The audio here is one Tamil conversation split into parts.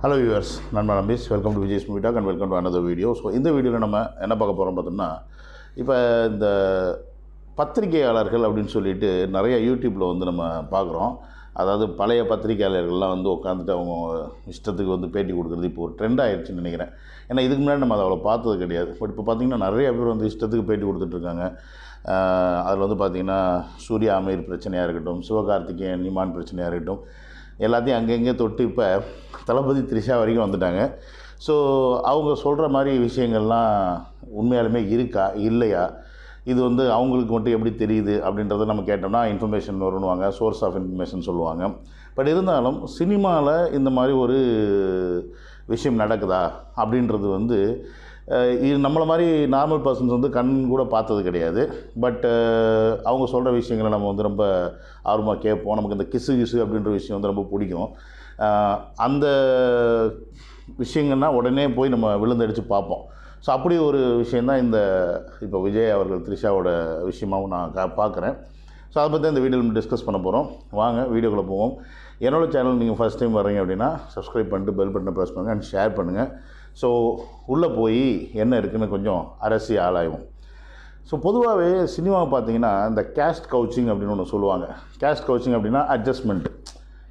ஹலோ வியூவர்ஸ், நான் நம்பீஸ். Welcome to Vijay's movie talk and welcome to another video. So இந்த வீடியோவில் நம்ம என்ன பார்க்க போகிறோம் பார்த்தோம்னா, இப்போ இந்த பத்திரிகையாளர்கள் அப்படின்னு சொல்லிட்டு நிறைய யூடியூப்பில் வந்து நம்ம பார்க்குறோம். அதாவது பழைய பத்திரிகையாளர்கள்லாம் வந்து உட்காந்துட்டு அவங்க இஷ்டத்துக்கு வந்து பேட்டி கொடுக்குறது இப்போ ஒரு ட்ரெண்ட் ஆகிடுச்சுன்னு நினைக்கிறேன். ஏன்னா இதுக்கு முன்னாடி நம்ம அதை அவ்வளோ பார்த்தது கிடையாது. பட் இப்போ பார்த்திங்கன்னா நிறைய பேர் வந்து இஷ்டத்துக்கு பேட்டி கொடுத்துட்ருக்காங்க. அதில் வந்து பார்த்திங்கன்னா சூர்யா அமீர் பிரச்சனையாக இருக்கட்டும், சிவகார்த்திகேயன் இமான் பிரச்சனையாக இருக்கட்டும், எல்லாத்தையும் அங்கங்கே தொட்டு இப்போ தளபதி த்ரிஷா வரைக்கும் வந்துட்டாங்க. ஸோ அவங்க சொல்கிற மாதிரி விஷயங்கள்லாம் உண்மையாலுமே இருக்கா இல்லையா, இது வந்து அவங்களுக்கு மட்டும் எப்படி தெரியுது அப்படின்றத நம்ம கேட்டோம்னா இன்ஃபர்மேஷன் வருவாங்க, சோர்ஸ் ஆஃப் இன்ஃபர்மேஷன் சொல்லுவாங்க. பட் இருந்தாலும் சினிமாவில் இந்த மாதிரி ஒரு விஷயம் நடக்குதா அப்படின்றது வந்து இது நம்மளை மாதிரி நார்மல் பர்சன்ஸ் வந்து கண் கூட பார்த்தது கிடையாது. பட் அவங்க சொல்கிற விஷயங்களை நம்ம வந்து ரொம்ப ஆர்வமாக கேட்போம். நமக்கு இந்த கிசு அப்படின்ற விஷயம் வந்து ரொம்ப பிடிக்கும். அந்த விஷயங்கள்னால் உடனே போய் நம்ம விழுந்தடிச்சு பார்ப்போம். ஸோ அப்படி ஒரு விஷயந்தான் இந்த இப்போ விஜய் அவர்கள் த்ரிஷாவோட விஷயமாகவும் நான் பார்க்குறேன். ஸோ அதை பற்றி இந்த வீடியோவில் டிஸ்கஸ் பண்ண போகிறோம். வாங்க வீடியோக்குள்ளே போவோம். என்னோடய சேனல் நீங்கள் ஃபஸ்ட் டைம் வர்றீங்க அப்படின்னா சப்ஸ்கிரைப் பண்ணிட்டு பெல் பட்டனை ப்ரெஸ் பண்ணுங்கள் அண்ட் ஷேர் பண்ணுங்கள். ஸோ உள்ளே போய் என்ன இருக்குதுன்னு கொஞ்சம் அரசி ஆளாயும். ஸோ பொதுவாகவே சினிமாவை பார்த்தீங்கன்னா இந்த கேஸ்ட் கவுச்சிங் அப்படின்னு ஒன்று சொல்லுவாங்க. கேஸ்ட் கவுச்சிங் அப்படின்னா அட்ஜஸ்ட்மெண்ட்,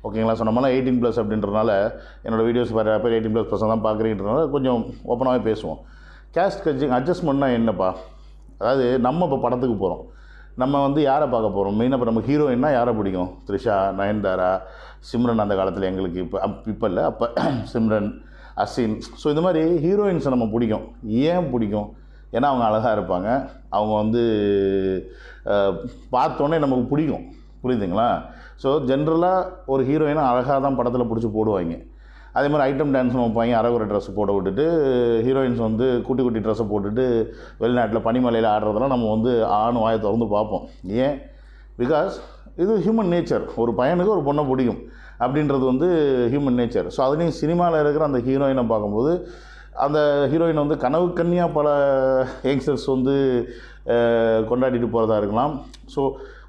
ஓகேங்களா? ஸோ நம்மளாம் 18+ அப்படின்றனால என்னோடய வீடியோஸ் வேறு பேர் 18+ பர்சன் தான் பார்க்குறீங்கன்றனால கொஞ்சம் ஓப்பனாகவே பேசுவோம். கேஸ்ட் கவுச்சிங் அட்ஜஸ்ட்மெண்ட்னா என்னப்பா? அதாவது நம்ம இப்போ படத்துக்கு போகிறோம், நம்ம வந்து யாரை பார்க்க போகிறோம்? மெயினாக இப்போ நம்ம ஹீரோயின்னா யாரை பிடிக்கும்? த்ரிஷா, நயன்தாரா, சிம்ரன். அந்த காலத்தில் எங்களுக்கு இப்போ இல்லை, அப்போ சிம்ரன், அசின். ஸோ இந்த மாதிரி ஹீரோயின்ஸை நம்ம பிடிக்கும். ஏன் பிடிக்கும்? ஏன்னா அவங்க அழகாக இருப்பாங்க. அவங்க வந்து பார்த்தோன்னே நமக்கு பிடிக்கும், புரியுதுங்களா? ஸோ ஜென்ரலாக ஒரு ஹீரோயினை அழகாக தான் படத்தில் பிடிச்சி போடுவாங்க. அதே மாதிரி ஐட்டம் டான்ஸ் வைப்பாங்க, அரைகுறை ட்ரெஸ்ஸு போட விட்டுட்டு ஹீரோயின்ஸ் வந்து குட்டி குட்டி ட்ரெஸ்ஸை போட்டுட்டு வெளிநாட்டில் பனிமலையில் ஆடுறதெல்லாம் நம்ம வந்து ஆணும் வாயை திறந்து பார்ப்போம். ஏன்? பிகாஸ் இது ஹியூமன் நேச்சர். ஒரு பையனுக்கு ஒரு பொண்ணை பிடிக்கும் அப்படின்றது வந்து ஹியூமன் நேச்சர். ஸோ அதுலேயும் சினிமாவில் இருக்கிற அந்த ஹீரோயினை பார்க்கும்போது அந்த ஹீரோயினை வந்து கனவு கன்னியாக பல யங்ஸ்டர்ஸ் வந்து கொண்டாடிட்டு போகிறதா இருக்கலாம். ஸோ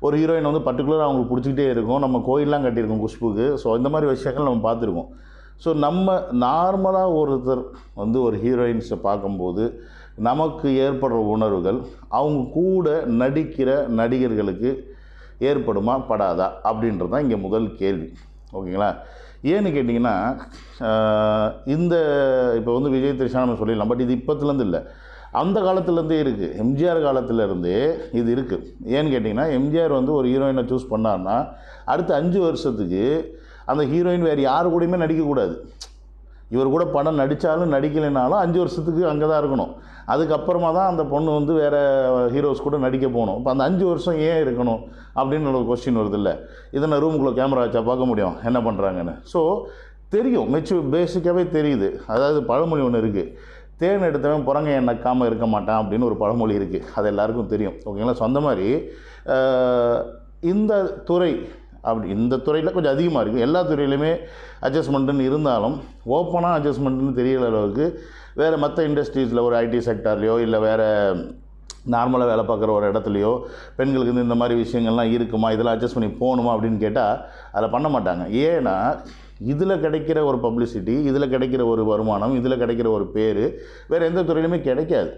ஒரு ஹீரோயின் வந்து பர்டிகுலராக அவங்களுக்கு பிடிச்சிக்கிட்டே இருக்கும். நம்ம கோயிலெலாம் கட்டியிருக்கோம் குஷ்புக்கு. ஸோ இந்த மாதிரி விஷயங்கள் நம்ம பார்த்துருக்கோம். ஸோ நம்ம நார்மலாக ஒருத்தர் வந்து ஒரு ஹீரோயின்ஸை பார்க்கும்போது நமக்கு ஏற்படுற உணர்வுகள் அவங்க கூட நடிக்கிற நடிகர்களுக்கு ஏற்படுமா படாதா அப்படின்றது தான் இங்கே முதல் கேள்வி, ஓகேங்களா? ஏன்னு கேட்டிங்கன்னா இந்த இப்போ வந்து விஜய் த்ரிஷா நம்ம சொல்லிடலாம். பட் இது இப்போத்துலேருந்து இல்லை, அந்த காலத்துலேருந்தே இருக்குது. எம்ஜிஆர் காலத்துலேருந்தே இது இருக்குது. ஏன்னு கேட்டிங்கன்னா எம்ஜிஆர் வந்து ஒரு ஹீரோயினை சூஸ் பண்ணார்னா அடுத்த 5 வருஷத்துக்கு அந்த ஹீரோயின் வேறு யாரு கூடயுமே நடிக்கக்கூடாது. இவர் கூட படம் நடித்தாலும் நடிக்கலைனாலும் 5 வருஷத்துக்கு அங்கே தான் இருக்கணும். அதுக்கப்புறமா தான் அந்த பொண்ணு வந்து வேறு ஹீரோஸ் கூட நடிக்க போகணும். இப்போ அந்த 5 வருஷம் ஏன் இருக்கணும் அப்படின்னு ஒரு கொஸ்டின் வருது. இல்லை, இதை நான் ரூமுக்குள்ளே கேமரா வச்சா பார்க்க முடியும் என்ன பண்ணுறாங்கன்னு. ஸோ தெரியும், பேசிக்காகவே தெரியுது. அதாவது பழமொழி ஒன்று இருக்குது, தேன் எடுத்தவன் புறங்க நக்காமல் இருக்க மாட்டான் அப்படின்னு ஒரு பழமொழி இருக்குது. அது எல்லாருக்கும் தெரியும், ஓகேங்களா? ஸோ அந்த மாதிரி இந்த துறை இந்த துறையில் கொஞ்சம் அதிகமாக இருக்குது. எல்லா துறையிலையுமே அட்ஜஸ்ட்மெண்ட்டுன்னு இருந்தாலும் ஓப்பனாக அட்ஜஸ்ட்மெண்ட்டுன்னு தெரியல அளவுக்கு வேறு மற்ற இண்டஸ்ட்ரீஸில் ஒரு ஐடி செக்டார்லையோ இல்லை வேறு நார்மலாக வேலை பார்க்குற ஒரு இடத்துலையோ பெண்களுக்கு இந்த மாதிரி விஷயங்கள்லாம் இருக்குமா, இதெல்லாம் அட்ஜஸ்ட் பண்ணி போகணுமா அப்படின்னு கேட்டால் அதில் பண்ண மாட்டாங்க. ஏன்னா இதில் கிடைக்கிற ஒரு பப்ளிசிட்டி, இதில் கிடைக்கிற ஒரு வருமானம், இதில் கிடைக்கிற ஒரு பேர் வேறு எந்த துறையிலுமே கிடைக்காது.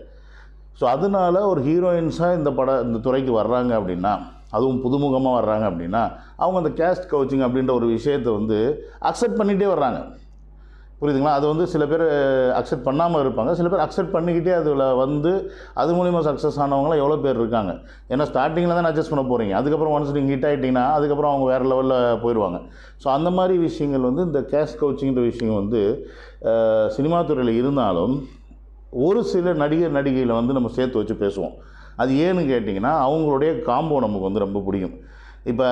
ஸோ அதனால் ஒரு ஹீரோயின்ஸாக இந்த துறைக்கு வர்றாங்க அப்படின்னா, அதுவும் புதுமுகமாக வர்றாங்க அப்படின்னா அவங்க அந்த கேஸ்ட் கவுச்சிங் அப்படின்ற ஒரு விஷயத்தை வந்து அக்செப்ட் பண்ணிகிட்டே வர்றாங்க, புரியுதுங்களா? அது வந்து சில பேர் அக்செப்ட் பண்ணாமல் இருப்பாங்க, சில பேர் அக்செப்ட் பண்ணிக்கிட்டே அதில் வந்து அது மூலிமா சக்ஸஸ் ஆனவங்களாம் எவ்வளோ பேர் இருக்காங்க. ஏன்னா ஸ்டார்டிங்கில் தான் அட்ஜஸ்ட் பண்ண போகிறீங்க, அதுக்கப்புறம் ஒன்ஸ் நீங்கள் ஹிட் ஆகிட்டிங்கன்னா அதுக்கப்புறம் அவங்க வேறு லெவலில் போயிடுவாங்க. ஸோ அந்த மாதிரி விஷயங்கள் வந்து இந்த கேஸ்ட் கவுச்சிங்கிற விஷயம் வந்து சினிமா துறையில் இருந்தாலும் ஒரு சில நடிகையில் வந்து நம்ம சேர்த்து வச்சு பேசுவோம். அது ஏன்னு கேட்டிங்கன்னா அவங்களுடைய காம்போ நமக்கு வந்து ரொம்ப பிடிக்கும். இப்போ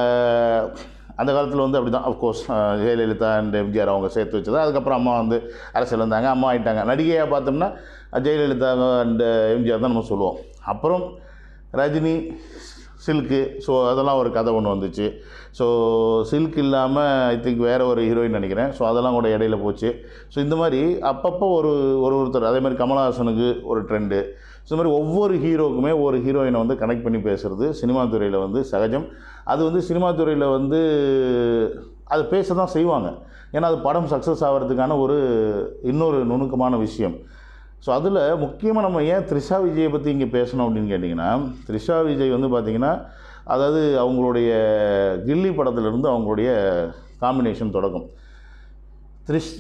அந்த காலத்தில் வந்து அப்படி தான், அஃப்கோர்ஸ் ஜெயலலிதா அண்ட் எம்ஜிஆர் அவங்க சேர்த்து வச்சது. அதுக்கப்புறம் அம்மா வந்து அரசியல் வந்தாங்க, அம்மா ஆகிட்டாங்க. நடிகையாக பார்த்தோம்னா ஜெயலலிதா அண்ட் எம்ஜிஆர் தான் நம்ம சொல்லுவோம். அப்புறம் ரஜினி, சில்க்கு. ஸோ அதெல்லாம் ஒரு கதை ஒன்று வந்துச்சு. ஸோ சில்க் இல்லாமல் ஐ திங்க் வேறு ஒரு ஹீரோயின் நினைக்கிறேன். ஸோ அதெல்லாம் கூட இடையில போச்சு. ஸோ இந்த மாதிரி அப்பப்போ ஒருத்தர், அதே மாதிரி கமலஹாசனுக்கு ஒரு ட்ரெண்டு. ஸோ இந்த மாதிரி ஒவ்வொரு ஹீரோக்குமே ஒரு ஹீரோயினை வந்து கனெக்ட் பண்ணி பேசுகிறது சினிமா துறையில் வந்து சகஜம். அது வந்து சினிமா துறையில் வந்து அது பேச தான் செய்வாங்க. ஏன்னா அது படம் சக்ஸஸ் ஆகிறதுக்கான இன்னொரு நுணுக்கமான விஷயம். ஸோ அதில் முக்கியமாக நம்ம ஏன் த்ரிஷா விஜயை பற்றி இங்கே பேசணும் அப்படின்னு கேட்டிங்கன்னா, த்ரிஷா விஜய் வந்து பார்த்திங்கன்னா, அதாவது அவங்களுடைய கில்லி படத்துலேருந்து அவங்களுடைய காம்பினேஷன் தொடக்கம்.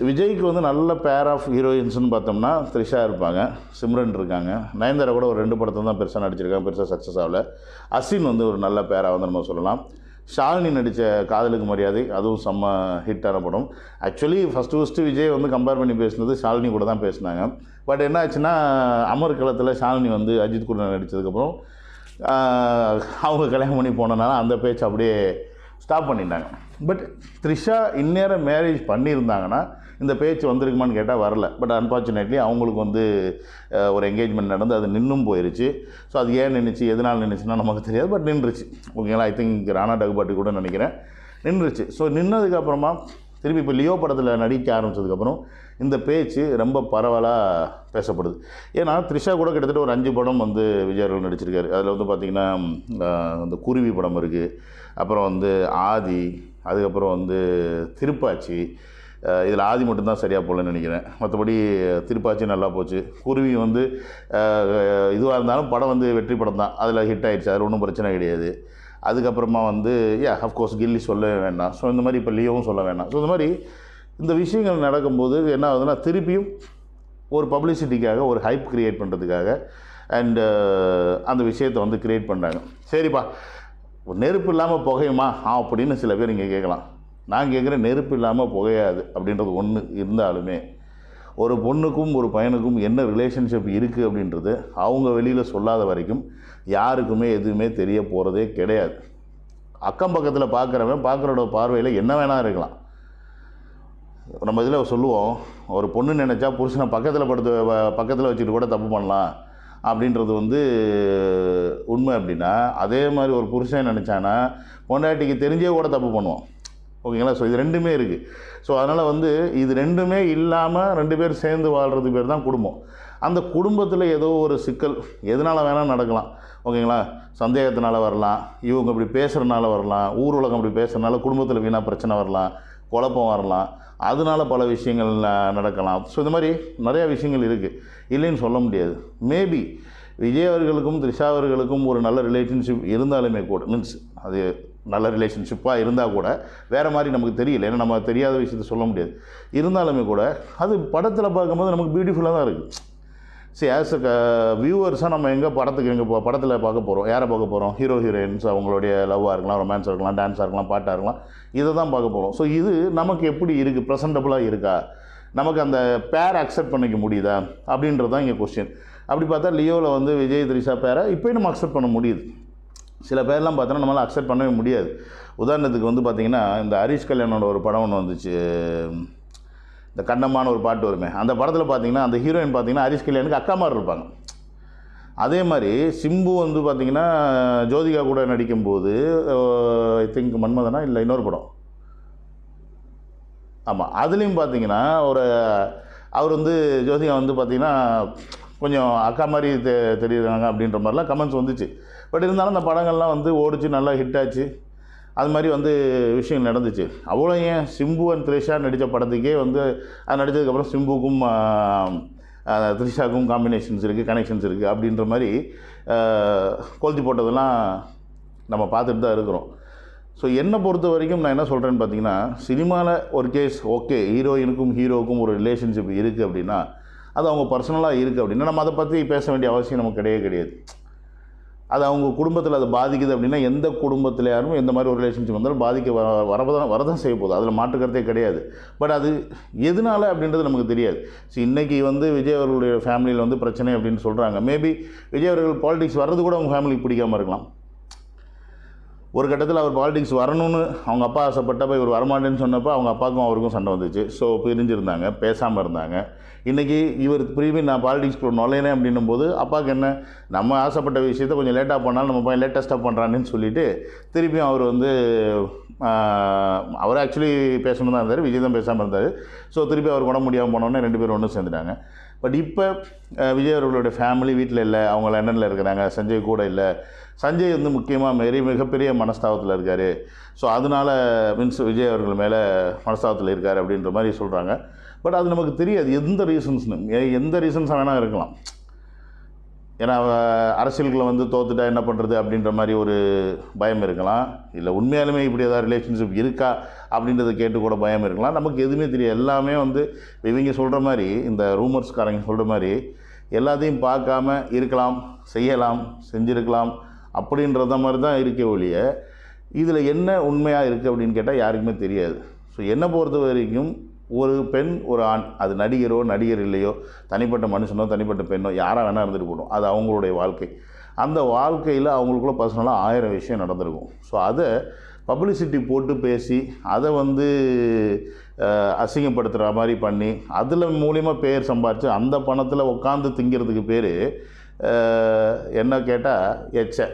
விஜய்க்கு வந்து நல்ல பேர் ஆஃப் ஹீரோயின்ஸ்னு பார்த்தோம்னா த்ரிஷா இருப்பாங்க, சிம்ரன் இருக்காங்க, நயன்தாரா கூட ஒரு 2 படத்தை தான் பெருசாக நடிச்சிருக்காங்க, பெருசாக சக்ஸஸ் ஆகல. அசின் வந்து ஒரு நல்ல பேராக வந்து நம்ம சொல்லலாம். ஷாலினி நடித்த காதலுக்கு மரியாதை, அதுவும் செம்ம ஹிட்டான படம். ஆக்சுவலி ஃபஸ்ட்டு விஜய் வந்து கம்பேர் பண்ணி பேசுனது ஷாலினி கூட தான் பேசினாங்க. பட் என்ன ஆச்சுன்னா, அமர்க்களத்தில் ஷாலினி வந்து அஜித் கூட நடித்ததுக்கப்புறம் அவங்க கல்யாணம் பண்ணி போனதுனால அந்த பேச்சு அப்படியே ஸ்டாப் பண்ணிட்டாங்க. பட் த்ரிஷா இந்நேரம் மேரேஜ் பண்ணியிருந்தாங்கன்னா இந்த பேச்சு வந்திருக்குமான்னு கேட்டால் வரல. பட் அன்ஃபார்ச்சுனேட்லி அவங்களுக்கு வந்து ஒரு என்கேஜ்மெண்ட் நடந்து அது நின்றும் போயிடுச்சு. ஸோ அது ஏன் நின்றுச்சு, எதனால் நின்றுச்சுன்னா நமக்கு தெரியாது. பட் நின்றுச்சு. ஓகேங்களா? ஐ திங்க் ராணா டகுபாட்டி கூட நினைக்கிறேன் நின்றுச்சு. ஸோ நின்னதுக்கப்புறமா திருப்பி இப்போ லியோ படத்தில் நடிக்க ஆரம்பித்ததுக்கப்புறம் இந்த பேச்சு ரொம்ப பரவலாக பேசப்படுது. ஏன்னா த்ரிஷா கூட கிட்டத்தட்ட ஒரு 5 படம் வந்து விஜய் அவர்கள் நடிச்சிருக்காரு. அதில் வந்து பார்த்திங்கன்னா இந்த குருவி படம் இருக்குது, அப்புறம் வந்து ஆதி, அதுக்கப்புறம் வந்து திருப்பாச்சி. இதில் ஆதி மட்டும்தான் சரியாக போகலன்னு நினைக்கிறேன். மற்றபடி திருப்பாச்சி நல்லா போச்சு. குருவி வந்து இதுவாக இருந்தாலும் படம் வந்து வெற்றி படம் தான், அதில் ஹிட் ஆகிடுச்சு, அதில் ஒன்றும் பிரச்சனை கிடையாது. அதுக்கப்புறமா வந்து அஃப்கோர்ஸ் கில்லி சொல்ல வேண்டாம். ஸோ இந்த மாதிரி இப்போ லியோவும் சொல்ல வேண்டாம். ஸோ இந்த மாதிரி இந்த விஷயங்கள் நடக்கும்போது என்ன ஆகுதுன்னா, திருப்பியும் ஒரு பப்ளிசிட்டிக்காக ஒரு ஹைப் க்ரியேட் பண்ணுறதுக்காக அண்டு அந்த விஷயத்தை வந்து க்ரியேட் பண்ணுறாங்க. சரிப்பா, நெருப்பு இல்லாமல் புகையுமா அப்படின்னு சில பேர் இங்கே கேட்கலாம். நான் கேட்குறேன், நெருப்பு இல்லாமல் புகையாது அப்படின்றது ஒன்று இருந்தாலுமே ஒரு பொண்ணுக்கும் ஒரு பையனுக்கும் என்ன ரிலேஷன்ஷிப் இருக்குது அப்படின்றது அவங்க வெளியில் சொல்லாத வரைக்கும் யாருக்குமே எதுவுமே தெரிய போகிறதே கிடையாது. அக்கம் பக்கத்தில் பார்க்குறோட பார்வையில் என்ன வேணால் இருக்கலாம். நம்ம இதில் சொல்லுவோம், ஒரு பொண்ணு நினச்சா புருஷனை பக்கத்தில் வச்சுட்டு கூட தப்பு பண்ணலாம் அப்படின்றது வந்து உண்மை. அப்படின்னா அதே மாதிரி ஒரு புருஷன் நினச்சானா பொண்டாட்டிக்கு தெரிஞ்சே கூட தப்பு பண்ணுவோம். ஓகேங்களா? ஸோ இது ரெண்டுமே இருக்குது. ஸோ அதனால் வந்து இது ரெண்டுமே இல்லாமல் 2 பேர் சேர்ந்து வாழ்கிறது பேர் தான் குடும்பம். அந்த குடும்பத்தில் ஏதோ ஒரு சிக்கல் எதனால் வேணால் நடக்கலாம். ஓகேங்களா? சந்தேகத்தினால வரலாம், இவங்க இப்படி பேசுகிறனால வரலாம், ஊர் உலகம் இப்படி பேசுகிறனால குடும்பத்தில் வீணாக பிரச்சனை வரலாம், குழப்பம் வரலாம், அதனால் பல விஷயங்கள் நடக்கலாம். ஸோ இந்த மாதிரி நிறையா விஷயங்கள் இருக்குது, இல்லைன்னு சொல்ல முடியாது. மேபி விஜய் அவர்களுக்கும் த்ரிஷா அவர்களுக்கும் ஒரு நல்ல ரிலேஷன்ஷிப் இருந்தாலுமே கூட, மீன்ஸ் அது நல்ல ரிலேஷன்ஷிப்பாக இருந்தால் கூட வேறு மாதிரி நமக்கு தெரியல, ஏன்னா நம்ம தெரியாத விஷயத்தை சொல்ல முடியாது. இருந்தாலுமே கூட அது படத்தில் பார்க்கும்போது நமக்கு பியூட்டிஃபுல்லாக தான் இருக்குது. சரி, ஆஸ் அ வியூவர்ஸாக நம்ம எங்கே படத்தில் பார்க்க போகிறோம், யாரை பார்க்க போகிறோம்? ஹீரோ ஹீரோயின்ஸ், அவங்களுடைய லவ்வாக இருக்கலாம், ரொமான்ஸாக இருக்கலாம், டான்ஸாக இருக்கலாம், பாட்டாக இருக்கலாம், இதை தான் பார்க்க போகிறோம். ஸோ இது நமக்கு எப்படி இருக்குது, ப்ரெசன்டபுளாக இருக்கா, நமக்கு அந்த பேர் அக்செப்ட் பண்ணிக்க முடியுதா அப்படின்றது தான் இங்கே கொஸ்டின். அப்படி பார்த்தா லியோவில் வந்து விஜய் த்ரிஷா பேரை இப்போயும் நம்ம அக்செப்ட் பண்ண முடியுது. சில பேர்லாம் பார்த்தோன்னா நம்மளால் அக்செப்ட் பண்ணவே முடியாது. உதாரணத்துக்கு வந்து பார்த்திங்கன்னா, இந்த ஹரிஷ் கல்யாணோட ஒரு படம் ஒன்று வந்துச்சு, இந்த கண்ணம்மான ஒரு பாட்டு வருமே, அந்த படத்தில் பார்த்திங்கன்னா அந்த ஹீரோயின் பார்த்திங்கன்னா ஹரிஷ் கல்யாணுக்கு அக்கா மாதிரி இருப்பாங்க. அதே மாதிரி சிம்பு வந்து பார்த்திங்கன்னா ஜோதிகா கூட நடிக்கும்போது ஐ திங்க் மன்மதனா இல்லை இன்னொரு படம், ஆமாம், அதுலேயும் பார்த்திங்கன்னா அவர் வந்து ஜோதிகா வந்து பார்த்திங்கன்னா கொஞ்சம் அக்கா மாதிரி தெரியுறாங்க அப்படின்ற மாதிரிலாம் கமெண்ட்ஸ் வந்துச்சு. பட் இருந்தாலும் அந்த படங்கள்லாம் வந்து ஓடிச்சு, நல்லா ஹிட் ஆச்சு, அது மாதிரி வந்து விஷயம் நடந்துச்சு. அவ்வளோ ஏன் சிம்பு அண்ட் த்ரிஷா நடித்த படத்துக்கே வந்து அது நடித்ததுக்கப்புறம் சிம்புக்கும் த்ரிஷாவுக்கும் காம்பினேஷன்ஸ் இருக்குது, கனெக்ஷன்ஸ் இருக்குது அப்படின்ற மாதிரி கொளுத்தி போட்டதெல்லாம் நம்ம பார்த்துட்டு தான் இருக்கிறோம். ஸோ என்னை பொறுத்த வரைக்கும் நான் என்ன சொல்கிறேன்னு பார்த்தீங்கன்னா, சினிமாவில் ஒரு கேஸ் ஓகே, ஹீரோயினுக்கும் ஹீரோவுக்கும் ஒரு ரிலேஷன்ஷிப் இருக்குது அப்படின்னா அது அவங்க பர்சனலாக இருக்குது அப்படின்னா நம்ம அதை பற்றி பேச வேண்டிய அவசியம் நமக்கு கிடையாது. அது அவங்க குடும்பத்தில் அது பாதிக்குது அப்படின்னா எந்த குடும்பத்தில் யாரும் எந்த மாதிரி ஒரு ரிலேஷன்ஷிப் வந்தாலும் வரதான் செய்ய போகுது, அதில் மாற்றுக்கிறதே கிடையாது. பட் அது எதனால அப்படின்றது நமக்கு தெரியாது. ஸோ இன்றைக்கி வந்து விஜய் அவர்களுடைய ஃபேமிலியில் வந்து பிரச்சனை அப்படின்னு சொல்கிறாங்க. மேபி விஜய் அவர்கள் பாலிடிக்ஸ் வர்றது கூட அவங்க ஃபேமிலிக்கு பிடிக்காமல் இருக்கலாம். ஒரு கட்டத்தில் அவர் பாலிடிக்ஸ் வரணும்னு அவங்க அப்பா ஆசைப்பட்டப்போ இவர் வரமாட்டேன்னு சொன்னப்போ அவங்க அப்பாவுக்கும் அவருக்கும் சண்டை வந்துச்சு. ஸோ பிரிஞ்சிருந்தாங்க, பேசாமல் இருந்தாங்க. இன்றைக்கி இவர் திரும்பி நான் பாலிடிக்ஸ்குள்ள நுழையினேன் அப்படின்னும் போது அப்பாவுக்கு என்ன, நம்ம ஆசைப்பட்ட விஷயத்தை கொஞ்சம் லேட்டாக பண்ணாலும் நம்ம பையன் லேட்டஸ்ட்டாக பண்ணுறான்னு சொல்லிவிட்டு திருப்பியும் அவர் வந்து அவர் ஆக்சுவலி பேசணும் தான் இருந்தார், விஜய் தான் பேசாமல் இருந்தார். ஸோ திருப்பி அவர் உடம்பு முடியாமல் போனோன்னே 2 பேரும் ஒன்று சேர்ந்துட்டாங்க. பட் இப்போ விஜய் அவர்களுடைய ஃபேமிலி வீட்டில் இல்லை, அவங்க லண்டனில் இருக்கிறாங்க, சஞ்சய் கூட இல்லை, சஞ்சய் வந்து முக்கியமாக மிகப்பெரிய மனஸ்தாபத்தில் இருக்கார். ஸோ அதனால் விஜய் அவர்கள் மேலே மனஸ்தாபத்தில் இருக்கார் அப்படின்ற மாதிரி சொல்கிறாங்க. பட் அது நமக்கு தெரியாது எந்த ரீசன்ஸ்னு. எந்த ரீசன்ஸாக வேணால் இருக்கலாம். ஏன்னா அரசியலுக்குள்ள வந்து தோத்துட்டா என்ன பண்ணுறது அப்படின்ற மாதிரி ஒரு பயம் இருக்கலாம். இல்லை உண்மையாலுமே இப்படி ஏதாவது ரிலேஷன்ஷிப் இருக்கா அப்படின்றத கேட்டு கூட பயம் இருக்கலாம். நமக்கு எதுவுமே தெரியாது. எல்லாமே வந்து இவங்க சொல்கிற மாதிரி, இந்த ரூமர்ஸ்காரங்க சொல்கிற மாதிரி எல்லாத்தையும் பார்க்காம இருக்கலாம், செய்யலாம், செஞ்சுருக்கலாம் அப்படின்றத மாதிரி தான் இருக்க ஒழிய இதில் என்ன உண்மையாக இருக்குது அப்படின்னு கேட்டால் யாருக்குமே தெரியாது. ஸோ என்னை பொறுத்த வரைக்கும் ஒரு பெண் ஒரு ஆண், அது நடிகரோ நடிகர் இல்லையோ, தனிப்பட்ட மனுஷனோ தனிப்பட்ட பெண்ணோ யாராக வேணால் இருந்துட்டு போகணும். அது அவங்களுடைய வாழ்க்கை. அந்த வாழ்க்கையில் அவங்களுக்குள்ள பர்சனலாக 1000 விஷயம் நடந்திருக்கும். ஸோ அதை பப்ளிசிட்டி போட்டு பேசி அதை வந்து அசிங்கப்படுத்துகிற மாதிரி பண்ணி அதில் மூலிமா பேர் சம்பாரித்து அந்த பணத்தில் உட்காந்து திங்கிறதுக்கு பேர் என்ன கேட்டால்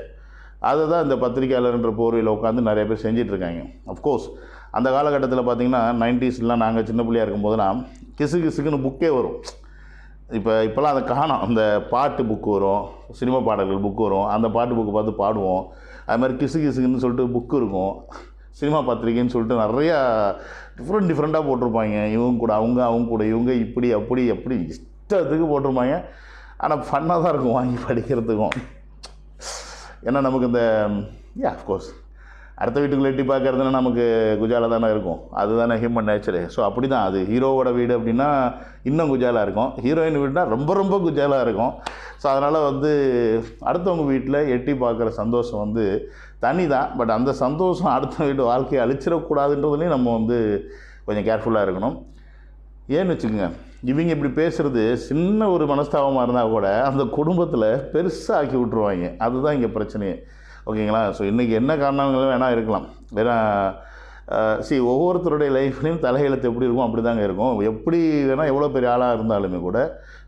அதை தான் இந்த பத்திரிக்கையாளர்ன்ற போர்வையில் உட்காந்து நிறைய பேர் செஞ்சிட்ருக்காங்க. அஃப்கோர்ஸ் அந்த காலகட்டத்தில் பார்த்திங்கன்னா 90ஸ்லாம் நாங்கள் சின்ன பிள்ளையாக இருக்கும்போதெல்லாம் கிசுக்குன்னு புக்கே வரும். இப்போலாம் அதை காணோம். அந்த பாட்டு புக்கு வரும், சினிமா பாடல்கள் புக்கு வரும். அந்த பாட்டு புக்கு பார்த்து பாடுவோம். அது மாதிரி கிசுக்குன்னு சொல்லிட்டு புக்கு இருக்கும். சினிமா பத்திரிக்கைன்னு சொல்லிட்டு நிறையா டிஃப்ரெண்ட்டாக போட்டிருப்பாங்க. இவங்க கூட அவங்க கூட இவங்க இப்படி அப்படி இஷ்டத்துக்கு போட்டிருப்பாங்க. ஆனால் ஃபன்னாக தான் இருக்கும் வாங்கி படிக்கிறதுக்கும். ஏன்னா நமக்கு இந்த அஃப்கோர்ஸ் அடுத்த வீட்டுக்குள்ளே எட்டி பார்க்குறதுனா நமக்கு குஜாலாக தானே இருக்கும். அதுதானே ஹியூமன் நேச்சரு. ஸோ அப்படி தான் அது. ஹீரோவோட வீடு அப்படின்னா இன்னும் குஜாலாக இருக்கும், ஹீரோயின் வீடுனா ரொம்ப குஜாலாக இருக்கும். ஸோ அதனால் வந்து அடுத்தவங்க வீட்டில் எட்டி பார்க்குற சந்தோஷம் வந்து தனி தான். பட் அந்த சந்தோஷம் அடுத்த வீட்டு வாழ்க்கையை அழிச்சிடக்கூடாதுன்றதுலேயும் நம்ம வந்து கொஞ்சம் கேர்ஃபுல்லாக இருக்கணும். ஏன்னு வச்சுக்கோங்க, இவங்க இப்படி பேசுகிறது சின்ன ஒரு மனஸ்தாபமாக இருந்தால் கூட அந்த குடும்பத்தில் பெருசாக ஆக்கி விட்ருவாங்க. அதுதான் இங்கே பிரச்சனையே. ஓகேங்களா? ஸோ இன்றைக்கி என்ன காரணங்களும் வேணால் இருக்கலாம். ஏன்னா ஒவ்வொருத்தருடைய லைஃப்லேயும் தலையெழுத்து எப்படி இருக்கும் அப்படி தாங்க இருக்கும். எப்படி வேணால் எவ்வளோ பெரிய ஆளாக இருந்தாலுமே கூட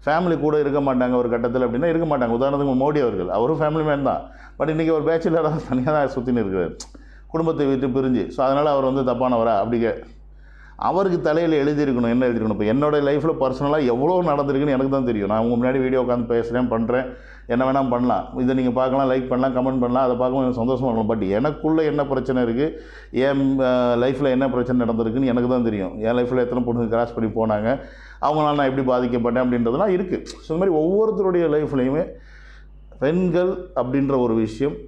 ஃபேமிலி கூட இருக்க மாட்டாங்க ஒரு கட்டத்தில் அப்படின்னா இருக்க மாட்டாங்க. உதாரணத்துக்கு மோடி அவர்கள், அவரும் ஃபேமிலி மேன் தான். பட் இன்றைக்கி ஒரு பேச்சுலராக தனியாக தான் சுற்றின்னு இருக்கிறார், குடும்பத்தை விட்டு பிரிஞ்சு. ஸோ அதனால் அவர் வந்து தப்பானவரா அப்படி அவருக்கு தலையில் எழுதியிருக்கணும். என்ன எழுதியிருக்கணும்? இப்போ என்னோடய லைஃப்பில் பர்சனலாக எவ்வளோ நடந்திருக்குன்னு எனக்கு தான் தெரியும். நான் உங்கள் முன்னாடி வீடியோ உட்காந்து பேசுகிறேன், பண்ணுறேன், என்ன வேணால் பண்ணலாம். இதை நீங்கள் பார்க்கலாம், லைக் பண்ணலாம், கமெண்ட் பண்ணலாம், அதை பார்க்கவும் எனக்கு சந்தோஷமாக இருக்கலாம். பட் எனக்குள்ளே என்ன பிரச்சனை இருக்குது, என் லைஃப்பில் என்ன பிரச்சனை நடந்திருக்குன்னு எனக்கு தான் தெரியும். என் லைஃப்பில் எத்தனை பொண்ணு கிராஸ் பண்ணி போனாங்க, அவங்களால நான் எப்படி பாதிக்கப்பட்டேன் அப்படின்றதுலாம் இருக்குது. ஸோ இந்த மாதிரி ஒவ்வொருத்தருடைய லைஃப்லேயுமே பெண்கள் அப்படின்ற ஒரு விஷயம்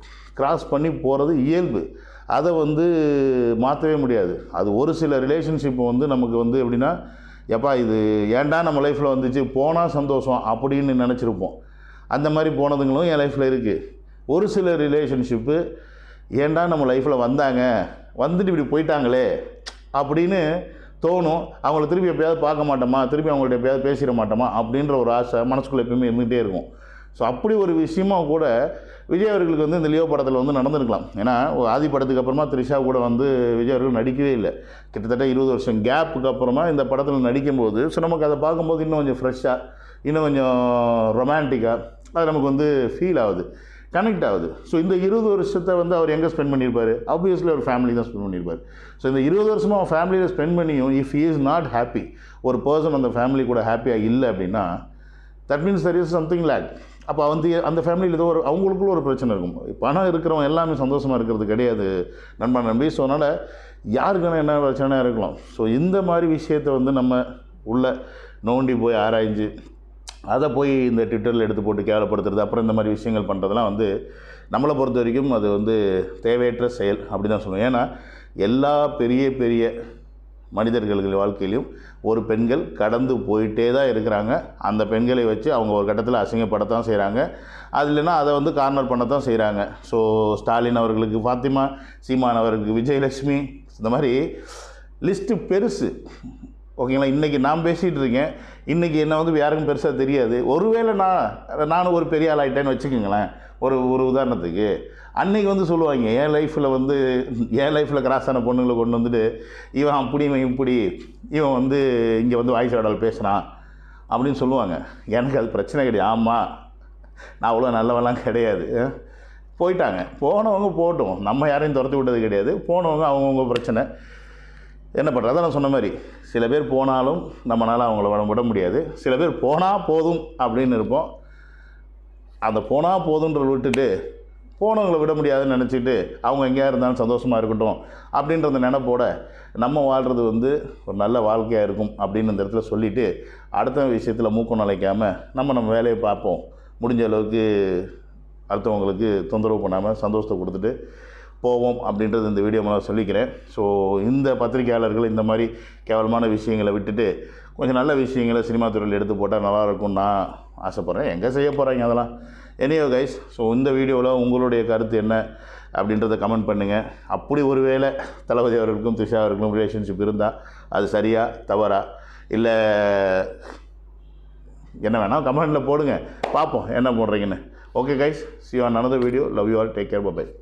கிராஸ் பண்ணி போகிறது இயல்பு. அதை வந்து மாற்றவே முடியாது. அது ஒரு சில ரிலேஷன்ஷிப்பை வந்து நமக்கு வந்து எப்படின்னா, எப்பா இது ஏன்டா நம்ம லைஃப்பில் வந்துச்சு, போனால் சந்தோஷம் அப்படின்னு நினச்சிருப்போம். அந்த மாதிரி போனதுங்களும் என் லைஃப்பில் இருக்குது. ஒரு சில ரிலேஷன்ஷிப்பு ஏன்டா நம்ம லைஃப்பில் வந்தாங்க, வந்துட்டு இப்படி போயிட்டாங்களே அப்படின்னு தோணும். அவங்கள திருப்பி எப்போயாவது பார்க்க மாட்டோமா, திருப்பி அவங்கள்ட்ட எப்போயாவது பேசிட மாட்டோமா அப்படின்ற ஒரு ஆசை மனசுக்குள்ளே எப்பயுமே இருந்துகிட்டே இருக்கும். ஸோ அப்படி ஒரு விஷயமாக கூட விஜய் அவர்களுக்கு வந்து இந்த லியோ படத்தில் வந்து நடந்திருக்கலாம். ஏன்னா ஆதி படத்துக்கு அப்புறமா த்ரிஷா கூட வந்து விஜய் அவர்கள் நடிக்கவே இல்லை. கிட்டத்தட்ட 20 வருஷம் கேப்புக்கு அப்புறமா இந்த படத்தில் நடிக்கும்போது ஸோ நமக்கு அதை பார்க்கும்போது இன்னும் கொஞ்சம் ஃப்ரெஷ்ஷாக, இன்னும் கொஞ்சம் ரொமான்டிக்காக அது நமக்கு வந்து ஃபீல் ஆகுது, கனெக்ட் ஆகுது. ஸோ இந்த 20 வருஷத்தை வந்து அவர் எங்கே ஸ்பெண்ட் பண்ணியிருப்பார்? ஆப்வியஸ்லி அவர் ஃபேமிலி தான் ஸ்பெண்ட் பண்ணியிருப்பார். ஸோ இந்த 20 வருஷமாக அவர் ஃபேமிலியில் ஸ்பெண்ட் பண்ணியும் if he is not happy, ஒரு பர்சன் அந்த ஃபேமிலி கூட ஹாப்பியாக இல்லை அப்படின்னா that means there is something lack. அப்போ வந்து அந்த ஃபேமிலியில் ஏதோ ஒரு அவங்களுக்குள்ள ஒரு பிரச்சனை இருக்கும். பணம் இருக்கிறவங்க எல்லாமே சந்தோஷமாக இருக்கிறது கிடையாது நம்பி. ஸோ அதனால் யாருக்கான என்ன பிரச்சனையாக இருக்கலாம். ஸோ இந்த மாதிரி விஷயத்தை வந்து நம்ம உள்ள நோண்டி போய் ஆராய்ஞ்சு அதை போய் இந்த ட்விட்டரில் எடுத்து போட்டு கேவலப்படுத்துறது, அப்புறம் இந்த மாதிரி விஷயங்கள் பண்ணுறதுலாம் வந்து நம்மளை பொறுத்த வரைக்கும் அது வந்து தேவையற்ற செயல் அப்படி தான் சொல்லுவோம். ஏன்னா எல்லா பெரிய மனிதர்கள் வாழ்க்கையிலையும் ஒரு பெண்கள் கடந்து போயிட்டே தான் இருக்கிறாங்க. அந்த பெண்களை வச்சு அவங்க ஒரு கட்டத்தில் அசிங்கப்படத்தான் செய்கிறாங்க. அது இல்லைன்னா அதை வந்து கார்னர் பண்ணத்தான் செய்கிறாங்க. ஸோ ஸ்டாலின் அவர்களுக்கு ஃபாத்திமா, சீமான் அவர்களுக்கு விஜயலட்சுமி, இந்த மாதிரி லிஸ்ட்டு பெருசு. ஓகேங்களா? இன்றைக்கி நான் பேசிகிட்டு இருக்கேன், இன்றைக்கி என்ன வந்து யாருக்கும் பெருசாக தெரியாது. ஒருவேளை நானும் ஒரு பெரிய ஆள் ஆகிட்டேன்னு வச்சுக்கோங்களேன். ஒரு உதாரணத்துக்கு அன்றைக்கி வந்து சொல்லுவாங்க, என் லைஃப்பில் கிராஸ் ஆன பொண்ணுங்களை கொண்டு வந்துட்டு இவன் அப்படி இவன் இப்படி, இவன் வந்து இங்கே வந்து வாய்ஸ் ஆடல் பேசுகிறான் அப்படின்னு சொல்லுவாங்க. எனக்கு அது பிரச்சனை கிடையாது. ஆமாம், நான் அவ்வளோ நல்லவெல்லாம் கிடையாது. போயிட்டாங்க, போனவங்க போகட்டும், நம்ம யாரையும் துரத்தி விட்டது கிடையாது. போனவங்க அவங்கவுங்க பிரச்சனை, என்ன பண்ணுறது? அதான் நான் சொன்ன மாதிரி சில பேர் போனாலும் நம்மளால் அவங்கள விட முடியாது. சில பேர் போனால் போதும் அப்படின்னு இருப்போம். அந்த போனால் போதுன்ற விட்டுட்டு போனவங்களை விட முடியாதுன்னு நினச்சிட்டு அவங்க எங்கேயா இருந்தாலும் சந்தோஷமாக இருக்கட்டும் அப்படின்ற அந்த நினைப்போட நம்ம வாழ்கிறது வந்து ஒரு நல்ல வாழ்க்கையாக இருக்கும் அப்படின்னு இந்த இடத்துல சொல்லிவிட்டு அடுத்த விஷயத்தில் மூக்கம் நுழைக்காமல் நம்ம வேலையை பார்ப்போம். முடிஞ்ச அளவுக்கு அடுத்தவங்களுக்கு தொந்தரவு பண்ணாமல் சந்தோஷத்தை கொடுத்துட்டு போவோம் அப்படின்றது இந்த வீடியோ மூலம் சொல்லிக்கிறேன். ஸோ இந்த பத்திரிகையாளர்கள் இந்த மாதிரி கேவலமான விஷயங்களை விட்டுட்டு கொஞ்சம் நல்ல விஷயங்களை சினிமா துறையில் எடுத்து போட்டால் நல்லாயிருக்கும்னு நான் ஆசைப்பட்றேன். எங்கே செய்ய போகிறாங்க அதெல்லாம். எனியோ கைஸ், ஸோ இந்த வீடியோவில் உங்களுடைய கருத்து என்ன அப்படின்றத கமெண்ட் பண்ணுங்கள். அப்படி ஒரு வேளை தளபதி அவர்களுக்கும் த்ரிஷா அவர்களுக்கும் ரிலேஷன்ஷிப் இருந்தால் அது சரியா தவறா இல்லை என்ன வேணால் கமெண்டில் போடுங்க, பார்ப்போம் என்ன போடுறீங்கன்னு. Okay guys, see you on another video. Love you all. Take care. Bye bye.